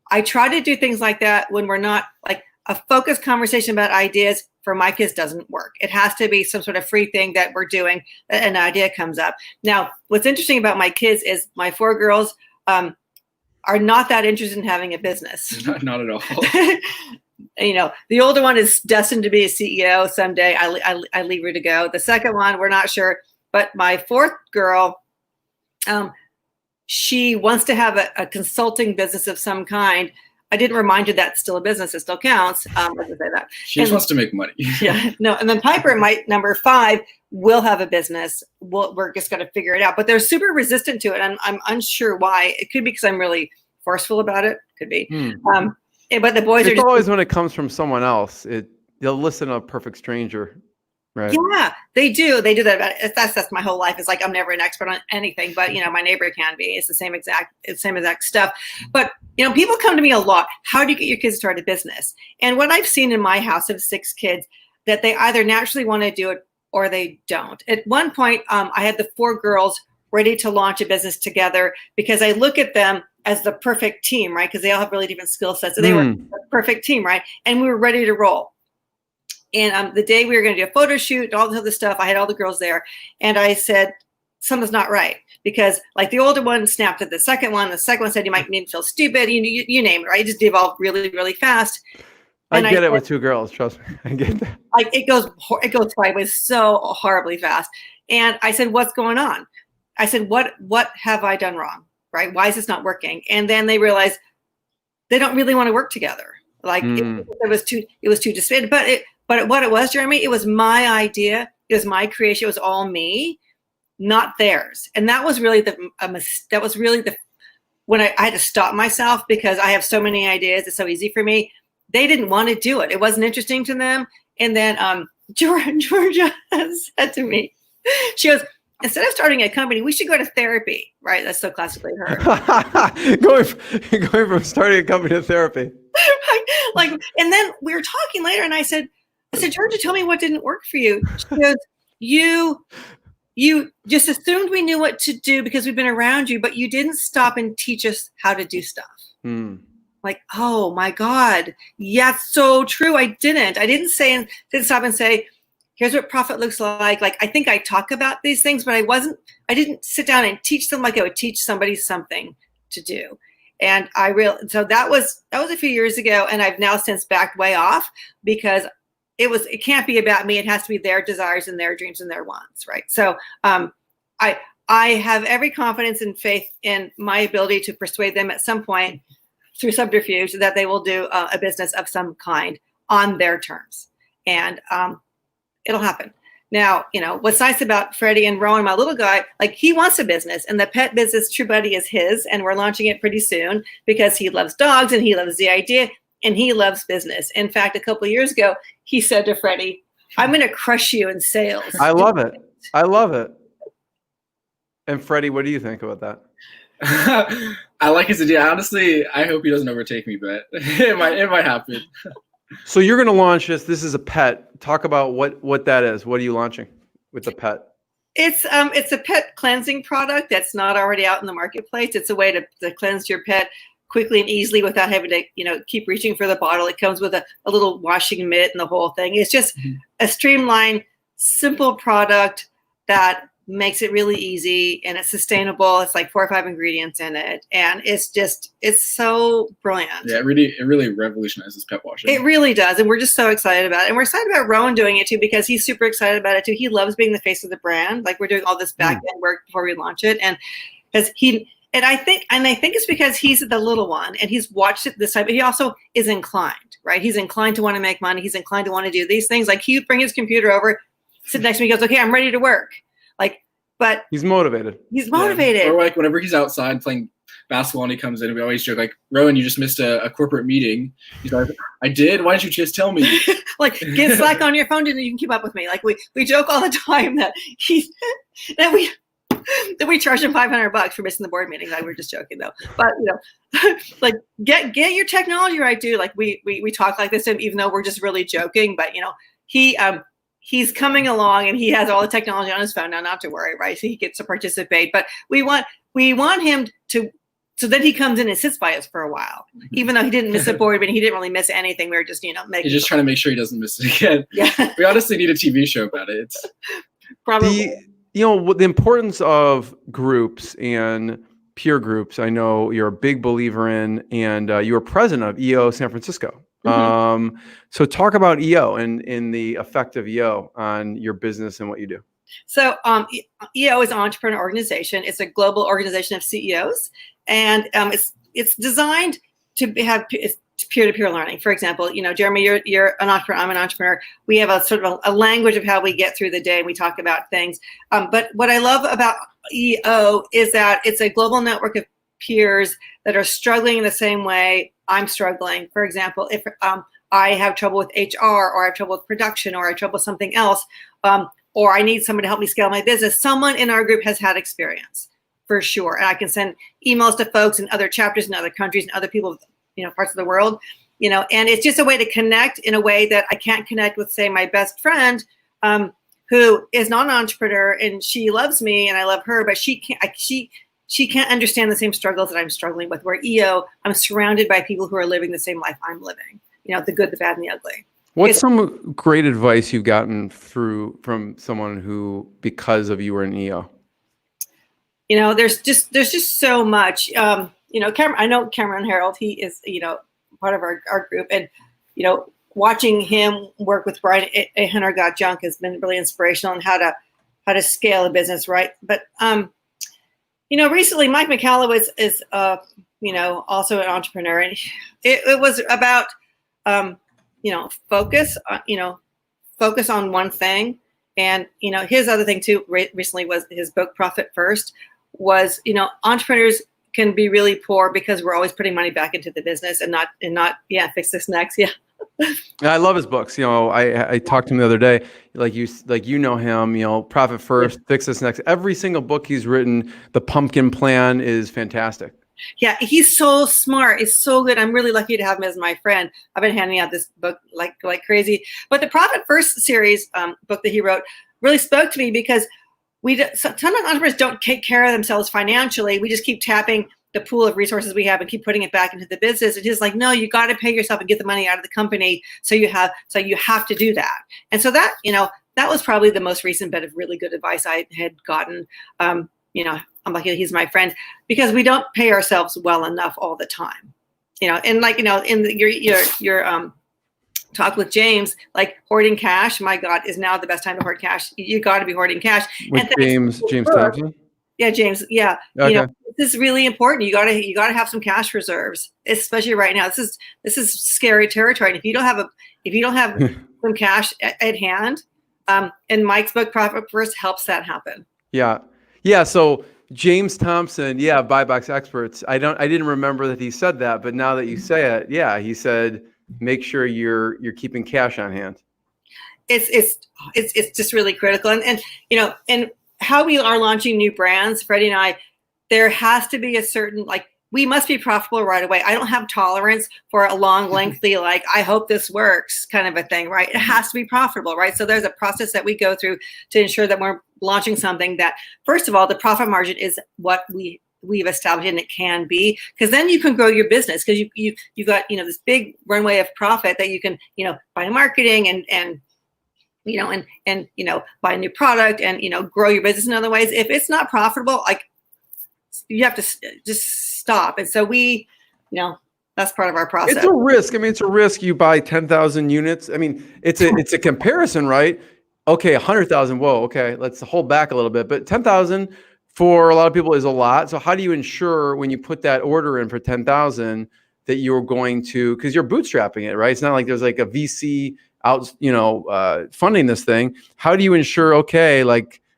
I try to do things like that when we're not, like, a focused conversation about ideas for my kids doesn't work. It has to be some sort of free thing that we're doing, an idea comes up. Now, what's interesting about my kids is my 4 girls are not that interested in having a business. Not at all. The older one is destined to be a CEO someday. I leave her to go. The second one, we're not sure. But my 4th girl, she wants to have a consulting business of some kind. I didn't remind her that's still a business. It still counts. Let's say that. She just wants to make money. No. And then Piper, my number 5, will have a business. We're just going to figure it out. But they're super resistant to it. I'm unsure why. It could be because I'm really forceful about it. Could be. But the boys it's always when it comes from someone else. They'll listen to a perfect stranger. Right. Yeah, they do. They do that about it. That's my whole life. It's like I'm never an expert on anything, but my neighbor can be. It's the same exact stuff. But people come to me a lot. How do you get your kids to start a business? And what I've seen in my house of 6 kids, that they either naturally want to do it or they don't. At one point, I had the 4 girls ready to launch a business together because I look at them as the perfect team, right? Because they all have really different skill sets. So they were the perfect team, right? And we were ready to roll. And the day we were going to do a photo shoot and all this other stuff, I had all the girls there. And I said, something's not right. Because like the older one snapped at the second one said, you might need to feel stupid. You name it, right? It just devolved really, really fast. And I get it with two girls. Trust me. I get that. Like it goes sideways so horribly fast. And I said, what's going on? I said, what have I done wrong? Right? Why is this not working? And then they realized they don't really want to work together. Like it was too disbanded. But what it was, Jeremy, it was my idea. It was my creation. It was all me, not theirs. And that was really when I had to stop myself because I have so many ideas. It's so easy for me. They didn't want to do it. It wasn't interesting to them. And then Georgia said to me, she goes, instead of starting a company, we should go to therapy, right? That's so classically her. going from starting a company to therapy. Like, and then we were talking later, and I said, Georgia, tell me what didn't work for you. She goes, you just assumed we knew what to do because we've been around you, but you didn't stop and teach us how to do stuff. Like, oh my God, yeah, so true. I didn't stop and say, here's what profit looks like. Like, I think I talk about these things, but I didn't sit down and teach them like I would teach somebody something to do. And so that was a few years ago. And I've now since backed way off because it can't be about me. It has to be their desires and their dreams and their wants. Right. So, I have every confidence and faith in my ability to persuade them at some point through subterfuge that they will do a business of some kind on their terms. And, it'll happen. Now, what's nice about Freddie and Rowan, my little guy, like he wants a business and the pet business TruBuddy is his, and we're launching it pretty soon because he loves dogs and he loves the idea and he loves business. In fact, a couple of years ago, he said to Freddie, I'm going to crush you in sales. I love it. I love it. And Freddie, what do you think about that? I like his idea. Honestly, I hope he doesn't overtake me, but it might happen. So you're going to launch this. This is a pet. Talk about what that is. What are you launching with the pet? It's a pet cleansing product that's not already out in the marketplace. It's a way to cleanse your pet quickly and easily without having to keep reaching for the bottle. It comes with a little washing mitt and the whole thing. It's just a streamlined, simple product that makes it really easy and it's sustainable. It's like 4 or 5 ingredients in it. And it's so brilliant. Yeah, it really revolutionizes pet washing. It really does. And we're just so excited about it. And we're excited about Rowan doing it too, because he's super excited about it too. He loves being the face of the brand. Like we're doing all this back end work before we launch it. And because I think it's because he's the little one and he's watched it this time, but he also is inclined, right? He's inclined to want to make money. He's inclined to want to do these things. Like he would bring his computer over, sit next to me, he goes, okay, I'm ready to work. But he's motivated. Yeah. Or like whenever he's outside playing basketball and he comes in, we always joke like, Rowan, you just missed a corporate meeting. He's like, I did. Why didn't you just tell me? Like get Slack on your phone and you can keep up with me. Like we joke all the time that we charge him $500 for missing the board meeting. Like we're just joking though. But like get your technology right, dude. Like we talk like this, even though we're just really joking. But he's coming along and he has all the technology on his phone now, not to worry, right? So he gets to participate. But we want him to, so then he comes in and sits by us for a while, even though he didn't miss a board meeting. He didn't really miss anything. We were just, making. He's just trying to make sure he doesn't miss it again. Yeah. We honestly need a TV show about it. It's probably the importance of groups and peer groups. I know you're a big believer in, and you were president of EO San Francisco. So talk about EO and the effect of EO on your business and what you do. So EO is an entrepreneur organization. It's a global organization of CEOs, and it's designed to have peer-to-peer learning. For example, Jeremy, you're an entrepreneur. I'm an entrepreneur. We have a sort of a language of how we get through the day, and we talk about things. But what I love about EO is that it's a global network of peers that are struggling in the same way I'm struggling. For example, if I have trouble with HR, or I have trouble with production, or I have trouble with something else, or I need someone to help me scale my business, someone in our group has had experience for sure. And I can send emails to folks in other chapters in other countries and other people, parts of the world, and it's just a way to connect in a way that I can't connect with, say, my best friend who is not an entrepreneur, and she loves me and I love her, but she can't understand the same struggles that I'm struggling with. Where EO, I'm surrounded by people who are living the same life I'm living, the good, the bad, and the ugly. What's some great advice you've gotten from someone who, because of you, were an EO? There's just so much. I know Cameron Harold. He is, part of our group, and watching him work with Brian A. Hunter Got Junk has been really inspirational on how to scale a business, right? But recently Mike McCalla is also an entrepreneur, and it was about focus on one thing. And his other thing too recently was his book Profit First. Was entrepreneurs can be really poor because we're always putting money back into the business and not fix this next. Yeah. I love his books. I talked to him the other day, like you know him, Profit First, Fix This Next. Every single book he's written, The Pumpkin Plan, is fantastic. Yeah, he's so smart. It's so good. I'm really lucky to have him as my friend. I've been handing out this book like crazy. But the Profit First series book that he wrote really spoke to me because sometimes entrepreneurs don't take care of themselves financially. We just keep tapping the pool of resources we have and keep putting it back into the business. It's just like, no, you got to pay yourself and get the money out of the company. So you have to do that. And so that, that was probably the most recent bit of really good advice I had gotten. I'm lucky he's my friend because we don't pay ourselves well enough all the time, in your talk with James, like hoarding cash, my God, is now the best time to hoard cash. You got to be hoarding cash. With James Thompson? Yeah, James. Yeah. Okay. This is really important. You gotta have some cash reserves, especially right now. This is scary territory. And if you don't have some cash at hand, and Mike's book Profit First helps that happen. Yeah. Yeah. So James Thompson, buy box experts. I didn't remember that he said that, but now that you say it, he said, make sure you're keeping cash on hand. It's just really critical. And how we are launching new brands, Freddie and I, there has to be a certain, we must be profitable right away. I don't have tolerance for a long, lengthy, I hope this works kind of a thing, right? It has to be profitable, right? So there's a process that we go through to ensure that we're launching something that, first of all, the profit margin is what we've established and it can be, because then you can grow your business because you've got, this big runway of profit that you can, buy marketing and buy a new product and, grow your business in other ways. If it's not profitable, you have to just stop. And so that's part of our process. It's a risk. It's a risk. You buy 10,000 units. It's a comparison, right? Okay. 100,000. Whoa. Okay. Let's hold back a little bit, but 10,000 for a lot of people is a lot. So how do you ensure when you put that order in for 10,000 that you're going to, cause you're bootstrapping it, right? It's not like there's like a VC out, funding this thing. How do you ensure,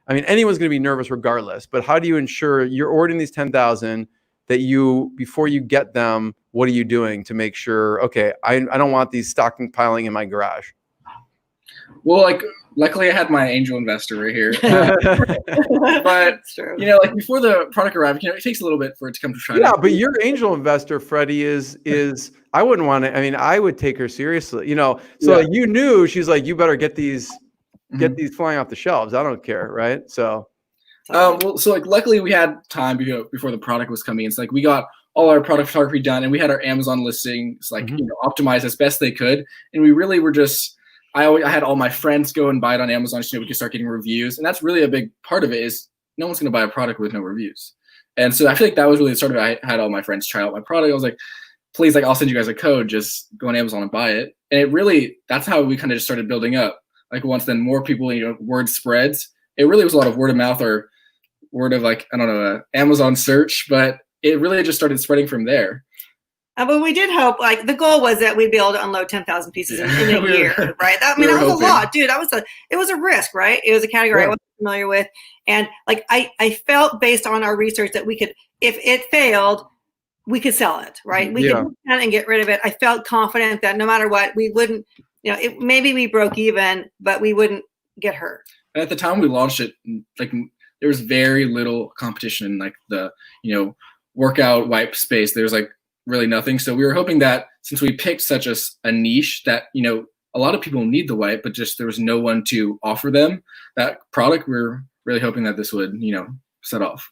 anyone's going to be nervous regardless, but how do you ensure you're ordering these 10,000 that before you get them, what are you doing to make sure, okay, I don't want these stockpiling in my garage? Well, luckily I had my angel investor right here. But, before the product arrived, it takes a little bit for it to come to China. Yeah, but your angel investor, Freddie, is I wouldn't want to, I would take her seriously, so you knew she's like, you better get these flying off the shelves. I don't care. Right. So, luckily we had time before the product was coming. It's we got all our product photography done and we had our Amazon listings, optimized as best they could. And we really were I had all my friends go and buy it on Amazon so we could start getting reviews. And that's really a big part of it is no one's going to buy a product with no reviews. And so I feel like that was really the start of it. I had all my friends try out my product. I was like, please, I'll send you guys a code. Just go on Amazon and buy it. And it really, that's how we kind of just started building up. Once then more people, word spreads. It really was a lot of word of mouth or word of Amazon search, but it really just started spreading from there. But we did hope, the goal was that we'd be able to unload 10,000 pieces in a year, right? That was hoping. A lot, dude. It was a risk, right? It was a category I wasn't familiar with. And I felt based on our research that we could, if it failed, we could sell it, right? We could and get rid of it. I felt confident that no matter what, we wouldn't, maybe we broke even, but we wouldn't get hurt. And at the time we launched it, there was very little competition in the, workout wipe space. There's really nothing. So we were hoping that since we picked such a niche that, a lot of people need the white, but just there was no one to offer them that product. We're really hoping that this would, set off.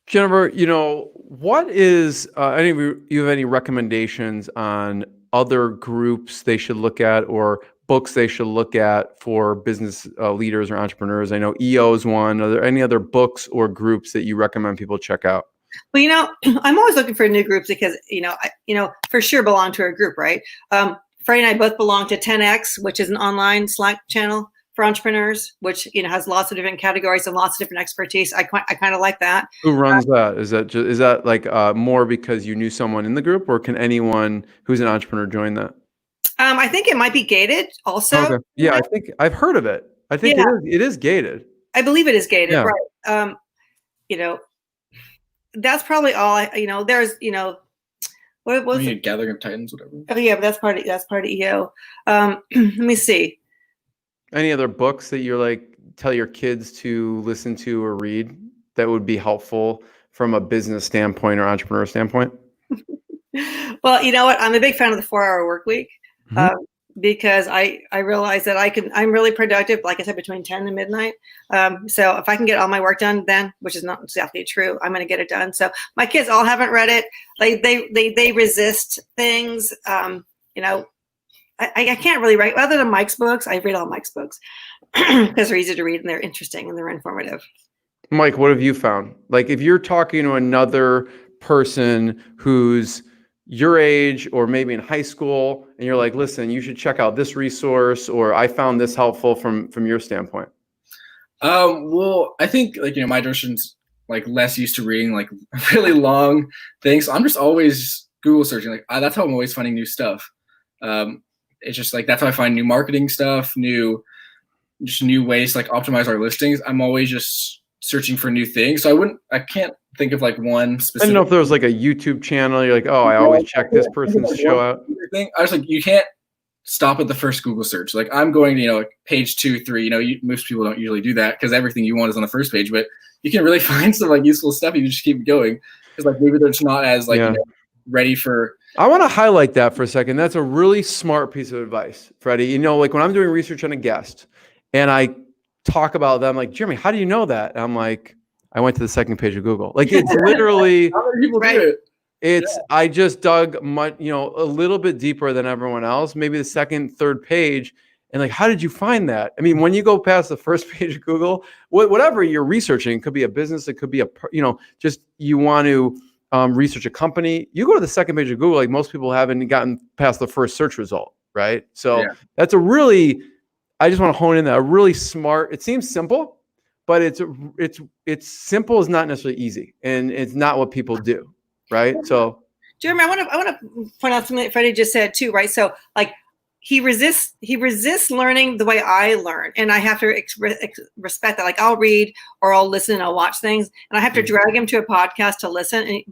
Jennifer, what is any of you have any recommendations on other groups they should look at or books they should look at for business leaders or entrepreneurs? I know EO is one. Are there any other books or groups that you recommend people check out? Well, I'm always looking for new groups because, I for sure belong to a group, right? Freddie and I both belong to 10X, which is an online Slack channel for entrepreneurs, which, has lots of different categories and lots of different expertise. I kind of like that. Who runs that? Is that like more because you knew someone in the group, or can anyone who's an entrepreneur join that? I think it might be gated also. Okay. Yeah, I think I've heard of it. I think it is gated. I believe it is gated, right? That's probably all. There's, what was it? Gathering of Titans, whatever. Oh yeah, but that's part of EO. Let me see. Any other books that you're like tell your kids to listen to or read that would be helpful from a business standpoint or entrepreneur standpoint? Well, you know what? I'm a big fan of the 4-hour work week. Because I realize that I'm really productive, like I said, between 10 and midnight. So if I can get all my work done then, which is not exactly true, I'm going to get it done. So my kids all haven't read it. Like they resist things. I can't really write other than Mike's books. I read all Mike's books because they're easy to read and they're interesting and they're informative. Mike, what have you found? Like if you're talking to another person who's your age or maybe in high school and you're like, listen, you should check out this resource, or I found this helpful from your standpoint. Well, I think my generation's like less used to reading like really long things. So I'm just always Google searching. Like that's how I'm always finding new stuff. It's just like, that's how I find new marketing stuff, new ways to like optimize our listings. I'm always just searching for new things. So I can't think of like one specific. I don't know if there was like a YouTube channel. You're like, oh, I always check this person's show out. I was like, you can't stop at the first Google search. Like I'm going to, like page 2, 3, most people don't usually do that because everything you want is on the first page, but you can really find some like useful stuff if you just keep going. Because like maybe they're just not as like ready for. I want to highlight that for a second. That's a really smart piece of advice, Freddie. Like when I'm doing research on a guest and I talk about them, like, Jeremy, how do you know that? And I'm like, I went to the second page of Google. Like it's literally, how many people do it? I just dug much, a little bit deeper than everyone else, maybe the second, third page. And like, how did you find that? I mean, when you go past the first page of Google, whatever you're researching, it could be a business, it could be just you want to research a company. You go to the second page of Google, like most people haven't gotten past the first search result, right? So that's I just want to hone in that, a really smart, it seems simple, but it's simple is not necessarily easy, and it's not what people do, right? So, Jeremy, I want to point out something that Freddie just said too, right? So, like, he resists learning the way I learn, and I have to respect that. Like, I'll read or I'll listen, and I'll watch things, and I have to drag him to a podcast to listen.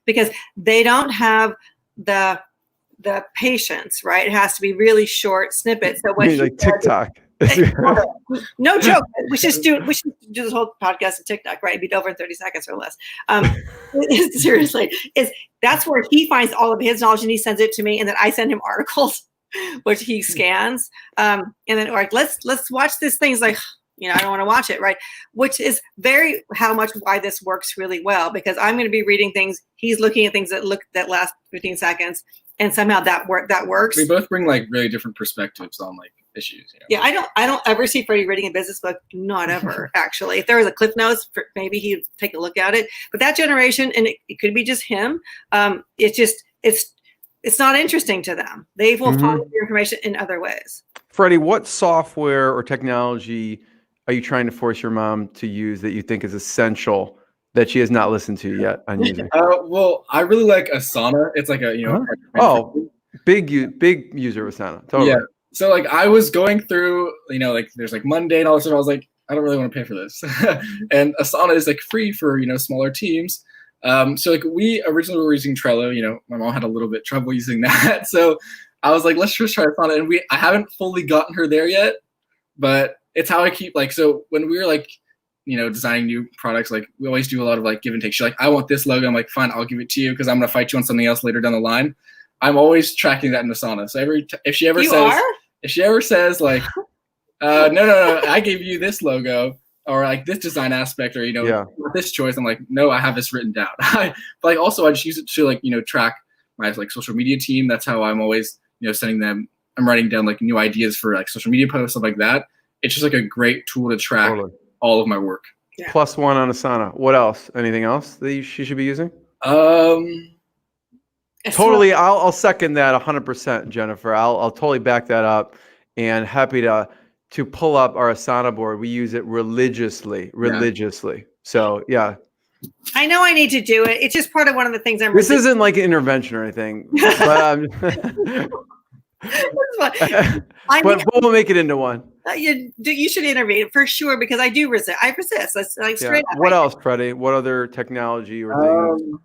Because they don't have the patience, right? It has to be really short snippets. So when like TikTok. No joke. We should do this whole podcast on TikTok, right? It'd be over in 30 seconds or less. Seriously, that's where he finds all of his knowledge and he sends it to me, and then I send him articles, which he scans. And then like let's watch this thing. He's like, I don't want to watch it, right? Which is why this works really well, because I'm going to be reading things. He's looking at things that last 15 seconds, and somehow that works. We both bring like really different perspectives on like issues. Yeah, I don't ever see Freddie reading a business book. Not ever, actually. If there was a Cliff Notes, maybe he'd take a look at it. But that generation, and it could be just him. It's not interesting to them. They will find the information in other ways. Freddie, what software or technology are you trying to force your mom to use that you think is essential that she has not listened to yet on using? Well, I really like Asana. It's like a big user of Asana. Totally. Yeah. So like I was going through, like there's like Monday and all this stuff. I was like, I don't really want to pay for this. And Asana is like free for, smaller teams. So like we originally were using Trello, my mom had a little bit trouble using that. So I was like, let's just try Asana. And I haven't fully gotten her there yet, but it's how I keep so when we were like, designing new products, like we always do a lot of like give and take. She's like, I want this logo. I'm like, fine, I'll give it to you because I'm going to fight you on something else later down the line. I'm always tracking that in Asana. So if she ever says like, no, I gave you this logo or like this design aspect or this choice, I'm like, no, I have this written down. But like also I just use it to like track my like social media team. That's how I'm always sending them. I'm writing down like new ideas for like social media posts, stuff like that. It's just like a great tool to track all of my work. Yeah. +1 on Asana. What else? Anything else that she should be using? Totally. I'll second that 100%, Jennifer. I'll totally back that up, and happy to pull up our Asana board. We use it religiously. So yeah. I know I need to do it. It's just part of one of the things This isn't like an intervention or anything, but but we'll make it into one. You should intervene for sure because I do resist. I resist. That's like straight up. What else, Freddie? What other technology or things?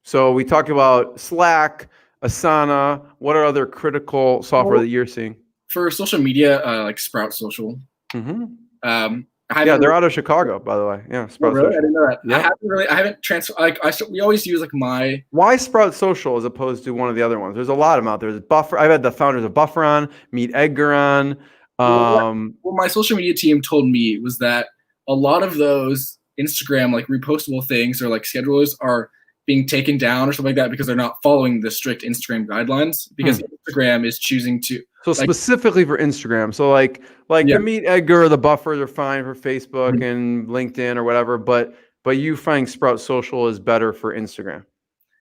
So we talked about Slack, Asana. What are other critical software that you're seeing? For social media, like Sprout Social. Mm-hmm. They're out of Chicago, by the way. Yeah, Sprout really? Social. I didn't know that. Yeah. I haven't transferred. Like we always use like my. Why Sprout Social as opposed to one of the other ones? There's a lot of them out there. There's Buffer. I've had the founders of Buffer on, Meet Edgar on. What my social media team told me was that a lot of those Instagram like repostable things or like schedulers are being taken down or something like that because they're not following the strict Instagram guidelines because Instagram is choosing to. So specifically for Instagram. So like the Meet Edgar or the Buffers are fine for Facebook and LinkedIn or whatever, but you find Sprout Social is better for Instagram.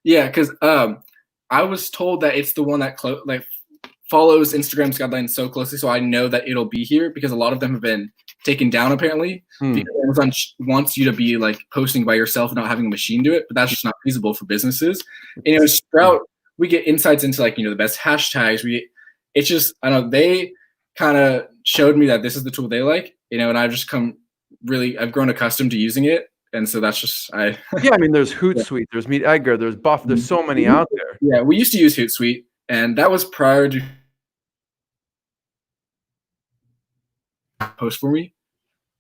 Yeah, because I was told that it's the one that follows Instagram's guidelines so closely, so I know that it'll be here because a lot of them have been taken down apparently. Because Amazon wants you to be like posting by yourself and not having a machine do it, but that's just not feasible for businesses. And Sprout, we get insights into like the best hashtags. It's just I don't know, they kind of showed me that this is the tool they like, and I've just I've grown accustomed to using it, and so that's just I mean there's Hootsuite, there's Meet Edgar, there's Buff, there's so many out there. Yeah, we used to use Hootsuite, and that was prior to post for me.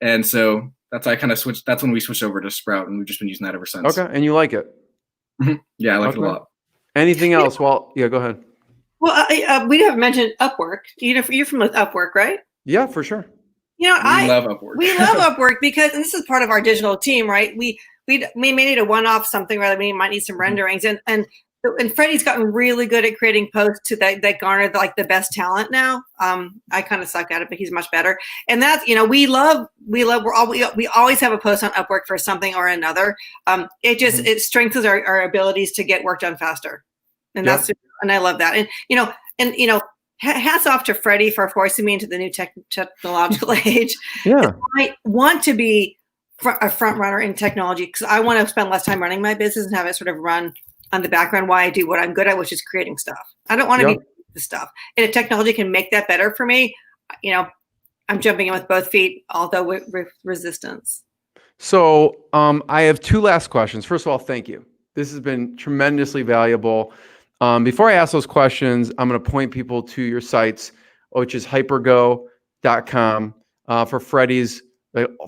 And so that's that's when we switched over to Sprout, and we've just been using that ever since. Okay, and you like it? Yeah, I like it a lot. Anything else? Well, yeah, go ahead. Well, we haven't mentioned Upwork. You're familiar with Upwork, right? Yeah, for sure. We love Upwork. We love Upwork because, and this is part of our digital team, right? We may need a one-off something, rather we might need some renderings, and Freddie's gotten really good at creating posts that garner like the best talent now. I kind of suck at it, but he's much better. And that's we always have a post on Upwork for something or another. It strengthens our abilities to get work done faster, and and I love that. And hats off to Freddie for forcing me into the new technological age. Yeah, I want to be a front runner in technology because I want to spend less time running my business and have it sort of run on the background why I do what I'm good at, which is creating stuff. I don't want to be the stuff. And if technology can make that better for me, I'm jumping in with both feet, although with resistance. So I have two last questions. First of all, thank you. This has been tremendously valuable. Before I ask those questions, I'm going to point people to your sites, which is hypergo.com for Freddie's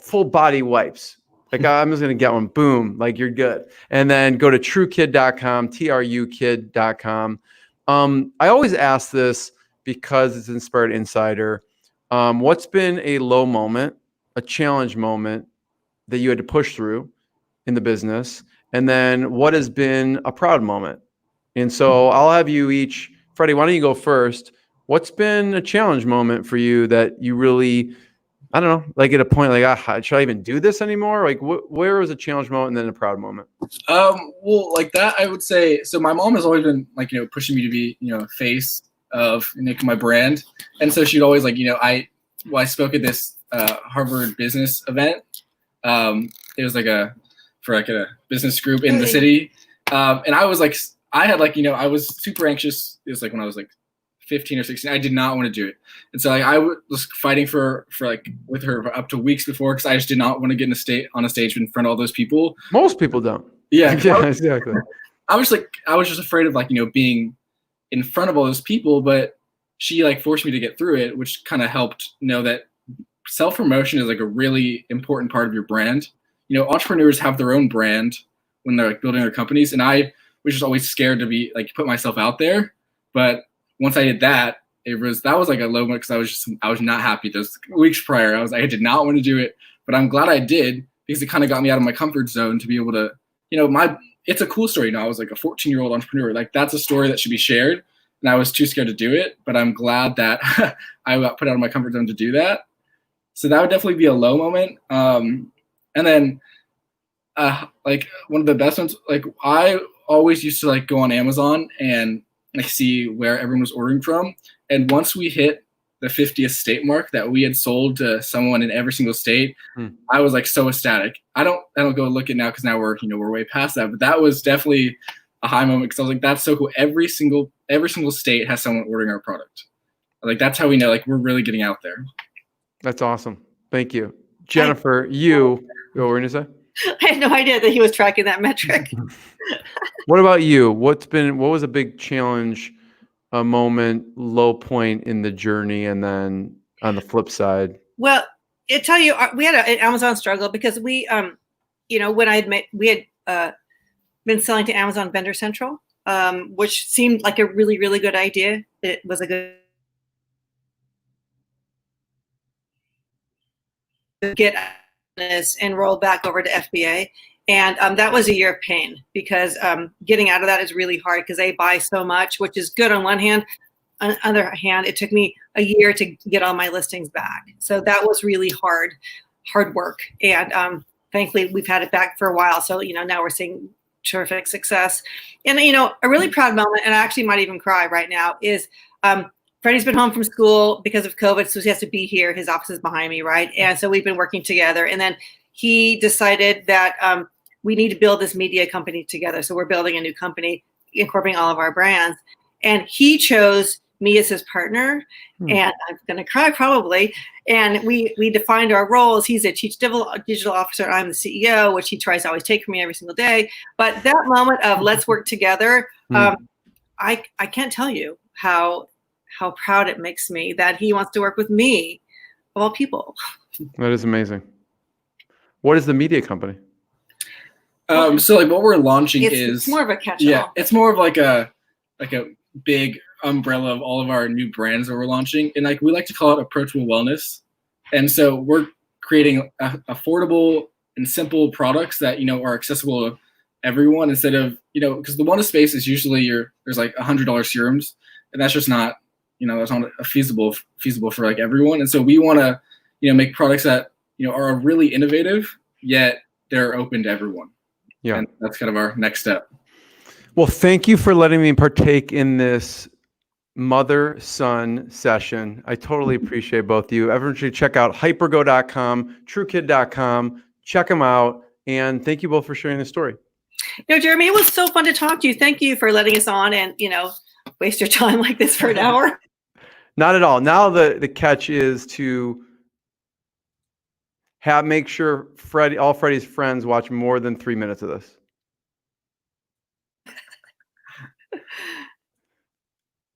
full body wipes. Like I'm just going to get one. Boom. Like you're good. And then go to TruKid.com, TruKid.com. I always ask this because it's Inspired Insider. What's been a low moment, a challenge moment that you had to push through in the business? And then what has been a proud moment? And so I'll have you each. Freddie, why don't you go first? What's been a challenge moment for you that you really, I don't know, like at a point like, should I even do this anymore? Like where was a challenge moment and then a proud moment? Well, like that, I would say, so my mom has always been like, pushing me to be, face of my brand. And so she'd always like, I spoke at this Harvard business event. It was like a business group in the city. And I was like, I was super anxious. It was like when I was like 15 or 16, I did not want to do it. And so like I was fighting for like with her up to weeks before because I just did not want to get on a stage in front of all those people. Most people don't. Yeah, exactly. I was just afraid of like, being in front of all those people, but she like forced me to get through it, which kind of helped know that self-promotion is like a really important part of your brand. Entrepreneurs have their own brand when they're like building their companies. And I was just always scared to be like put myself out there. But once I did that, that was like a low moment because I was not happy those weeks prior. I did not want to do it, but I'm glad I did because it kind of got me out of my comfort zone to be able to, it's a cool story. I was like a 14-year-old entrepreneur. Like that's a story that should be shared. And I was too scared to do it, but I'm glad that I got put out of my comfort zone to do that. So that would definitely be a low moment. And then like one of the best ones, like I always used to like go on Amazon and like see where everyone was ordering from. And once we hit the 50th state mark that we had sold to someone in every single state, I was like so ecstatic. I don't go look at now because now we're way past that. But that was definitely a high moment because I was like, that's so cool. Every single state has someone ordering our product. Like that's how we know like we're really getting out there. That's awesome. Thank you, Jennifer. What were you gonna say? I had no idea that he was tracking that metric. What about you? What was a big challenge, a moment, low point in the journey, and then on the flip side? Well, I tell you, we had an Amazon struggle because we, when we had been selling to Amazon Vendor Central, which seemed like a really, really good idea. It was a good get this and roll back over to FBA. And that was a year of pain because getting out of that is really hard because they buy so much, which is good on one hand. On the other hand, it took me a year to get all my listings back. So that was really hard work. And thankfully, we've had it back for a while. So, now we're seeing terrific success. And, a really proud moment, and I actually might even cry right now, is Freddie's been home from school because of COVID, so he has to be here. His office is behind me, right? And so we've been working together. And then he decided that we need to build this media company together. So we're building a new company, incorporating all of our brands. And he chose me as his partner. And I'm going to cry probably. And we defined our roles. He's a chief digital officer. I'm the CEO, which he tries to always take from me every single day. But that moment of let's work together, I can't tell you how proud it makes me that he wants to work with me, of all people. That is amazing. What is the media company? So like what we're launching it's more of a catch-all. Yeah, it's more of like a big umbrella of all of our new brands that we're launching, and like we like to call it approachable wellness. And so we're creating affordable and simple products that are accessible to everyone instead of because the wellness space is usually there's like $100 serums, and that's just not that's not feasible for like everyone. And so we want to make products that are really innovative yet they're open to everyone. Yeah, and that's kind of our next step. Well, thank you for letting me partake in this mother-son session. I totally appreciate both of you. Everyone should check out hypergo.com, TruKid.com. Check them out. And thank you both for sharing the story. Jeremy, it was so fun to talk to you. Thank you for letting us on and, waste your time like this for an hour. Not at all. Now the catch is to make sure all Freddie's friends watch more than 3 minutes of this.